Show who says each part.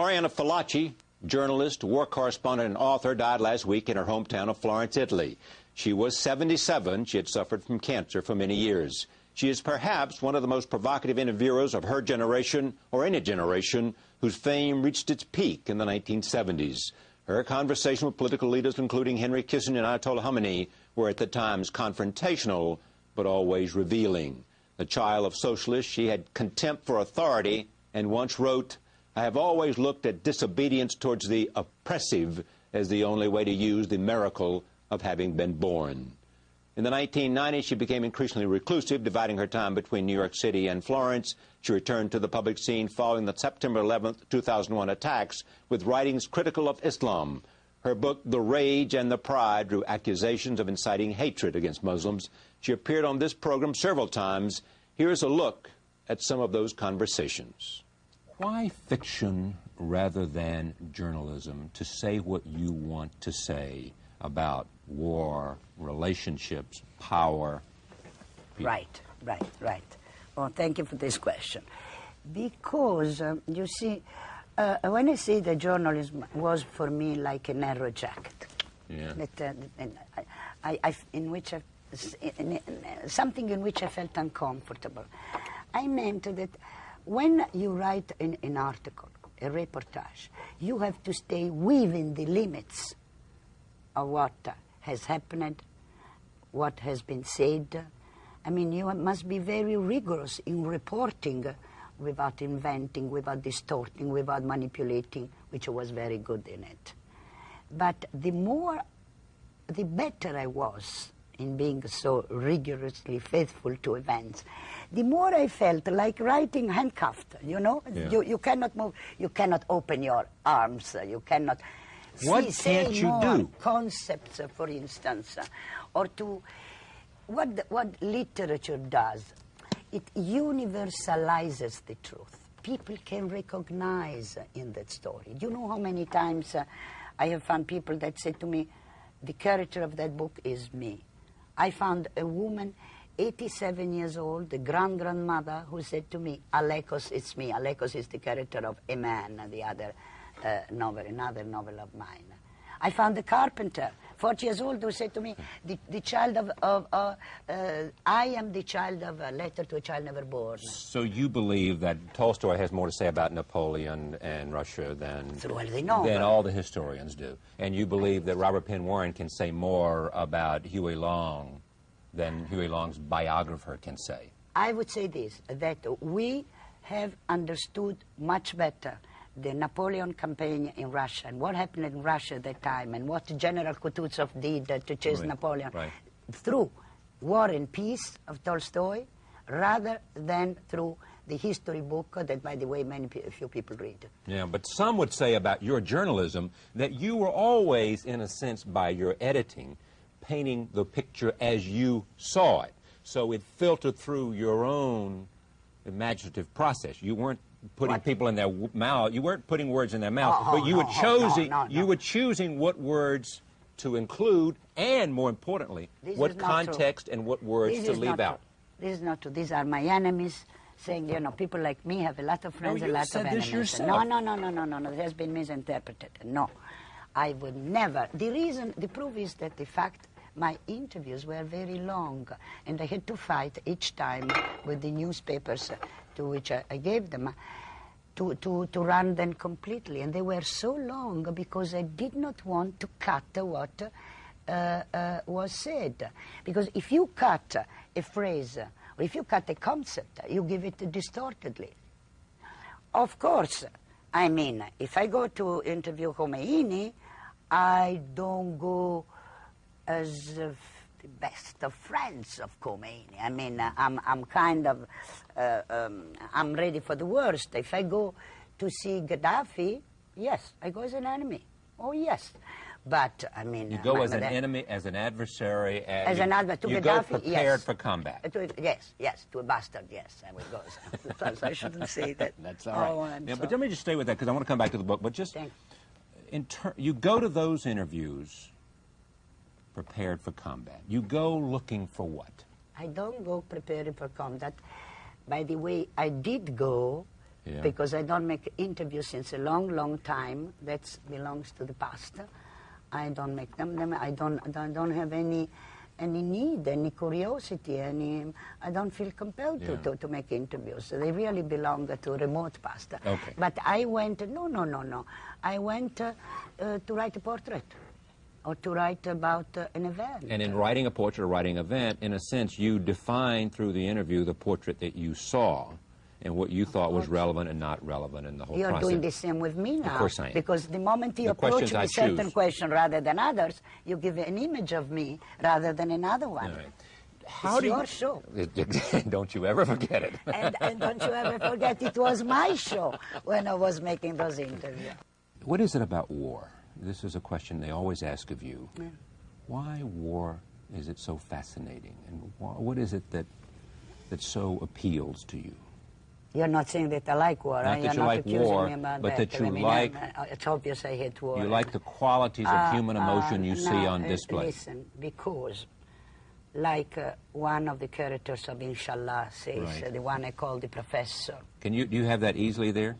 Speaker 1: Oriana Fallaci, journalist, war correspondent, and author, died last week in her hometown of Florence, Italy. She was 77. She had suffered from cancer for many years. She is perhaps one of the most provocative interviewers of her generation, or any generation, whose fame reached its peak in the 1970s. Her conversation with political leaders, including Henry Kissinger and Ayatollah Khamenei, were at the times confrontational, but always revealing. The child of socialists, she had contempt for authority and once wrote, "I have always looked at disobedience towards the oppressive as the only way to use the miracle of having been born." In the 1990s, she became increasingly reclusive, dividing her time between New York City and Florence. She returned to the public scene following the September 11th, 2001 attacks with writings critical of Islam. Her book, The Rage and the Pride, drew accusations of inciting hatred against Muslims. She appeared on this program several times. Here's a look at some of those conversations. Why fiction rather than journalism to say what you want to say about war, relationships, power?
Speaker 2: Right. Well, thank you for this question. Because, you see, when I say that journalism was for me like a narrow jacket,
Speaker 1: Yeah.
Speaker 2: something in which I felt uncomfortable. I meant that when you write an article, a reportage, you have to stay within the limits of what has happened, what has been said. I mean, you must be very rigorous in reporting without inventing, without distorting, without manipulating, which I was very good in it. But the better I was in being so rigorously faithful to events, the more I felt like writing handcuffed, you know?
Speaker 1: Yeah.
Speaker 2: You cannot move, you cannot open your arms, you cannot
Speaker 1: Can't you
Speaker 2: more
Speaker 1: do?
Speaker 2: Concepts, for instance, or to what literature does. It universalizes the truth. People can recognize in that story. You know how many times I have found people that say to me, the character of that book is me. I found a woman, 87 years old, the grandmother, who said to me, Alekos, it's me. Alekos is the character of A Man, the other novel, another novel of mine. I found a carpenter, 40 years old, who said to me, the child I am the child of a letter to a child never born.
Speaker 1: So you believe that Tolstoy has more to say about Napoleon and Russia than all the historians do? And you believe that Robert Penn Warren can say more about Huey Long than Huey Long's biographer can say?
Speaker 2: I would say this, that we have understood much better the Napoleon campaign in Russia and what happened in Russia at that time and what General Kutuzov did to chase Napoleon through War and Peace of Tolstoy rather than through the history book that, by the way, few people read.
Speaker 1: Yeah, but some would say about your journalism that you were always, in a sense, by your editing, painting the picture as you saw it. So it filtered through your own imaginative process. You weren't putting people in their mouth. You weren't putting words in their mouth, but you were choosing what words to include, and more importantly, what context and what words to leave out.
Speaker 2: This is not true. These are my enemies saying, you know, people like me have a lot of friends, a lot of enemies.
Speaker 1: Yourself.
Speaker 2: No. It has been misinterpreted. No, I would never. The proof is that the fact my interviews were very long, and I had to fight each time with the newspapers to which I gave them to run them completely. And they were so long because I did not want to cut what was said. Because if you cut a phrase, or if you cut a concept, you give it distortedly. Of course, I mean, if I go to interview Khomeini, I don't go as the best of friends of Khomeini. I mean, I'm kind of, I'm ready for the worst. If I go to see Gaddafi, yes, I go as an enemy. Oh, yes. But, I mean...
Speaker 1: You go as an enemy, as an adversary,
Speaker 2: as an adversary.
Speaker 1: You go prepared for combat.
Speaker 2: Yes, to a bastard, yes, I would go. Sometimes I shouldn't say that.
Speaker 1: That's all right. But let me just stay with that, because I want to come back to the book. But just, you go to those interviews prepared for combat. You go looking for what?
Speaker 2: I don't go prepared for combat. By the way, I did go
Speaker 1: Yeah.
Speaker 2: Because I don't make interviews since a long, long time. That belongs to the past. I don't make them. I don't have any need, any curiosity, I don't feel compelled to make interviews. They really belong to remote past.
Speaker 1: Okay.
Speaker 2: But I went, no. I went to write a portrait or to write about an event.
Speaker 1: And in writing a portrait or writing an event, in a sense, you define through the interview the portrait that you saw and what you thought was relevant and not relevant in the whole process.
Speaker 2: You're doing the same with me now.
Speaker 1: Of course I am.
Speaker 2: Because the moment you approach me a certain question rather than others, you give an image of me rather than another one.
Speaker 1: Right.
Speaker 2: It's your show.
Speaker 1: Don't you ever forget it.
Speaker 2: and don't you ever forget it was my show when I was making those interviews.
Speaker 1: What is it about war? This is a question they always ask of you.
Speaker 2: Yeah.
Speaker 1: Why war is it so fascinating? And what is it that so appeals to you?
Speaker 2: You're not saying that I like war.
Speaker 1: Not that you like war, but that you like...
Speaker 2: It's obvious I hate war.
Speaker 1: You like the qualities of human emotion you see on display.
Speaker 2: Listen, because like one of the characters of Inshallah says,
Speaker 1: Right.
Speaker 2: the one I call the professor.
Speaker 1: Do you have that easily there?